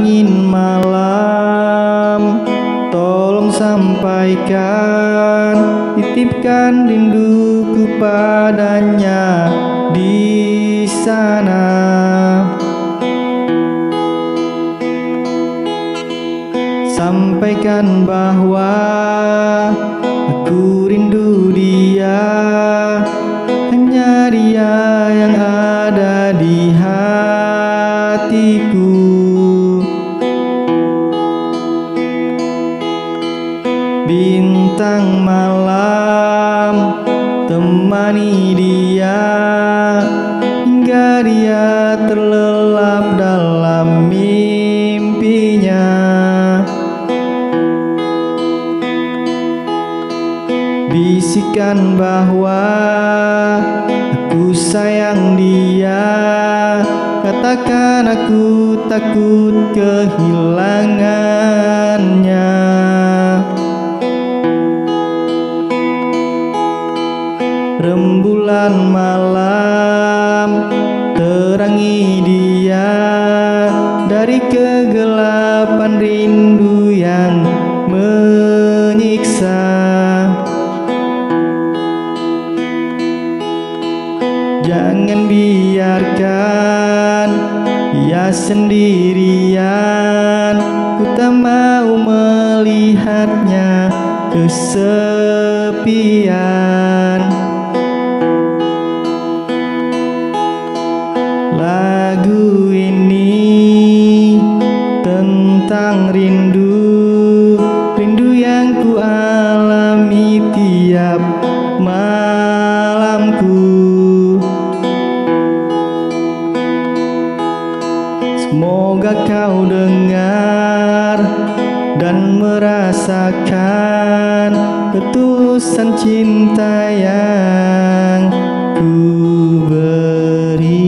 angin malam, tolong sampaikan, titipkan rinduku padanya di sana. Sampaikan bahwa aku rindu dia, hanya dia yang ada di hatiku. Bintang malam temani dia hingga dia terlelap dalam mimpinya. Bisikan bahwa aku sayang dia, katakan aku takut kehilangannya. Rembulan malam terangi dia dari kegelapan rindu yang menyiksa. Jangan biarkan ia sendirian, ku tak mau melihatnya kesepian. Lagu ini tentang rindu, rindu yang ku alami tiap malamku. Semoga kau dengar dan merasakan ketulusan cinta yang ku berikan.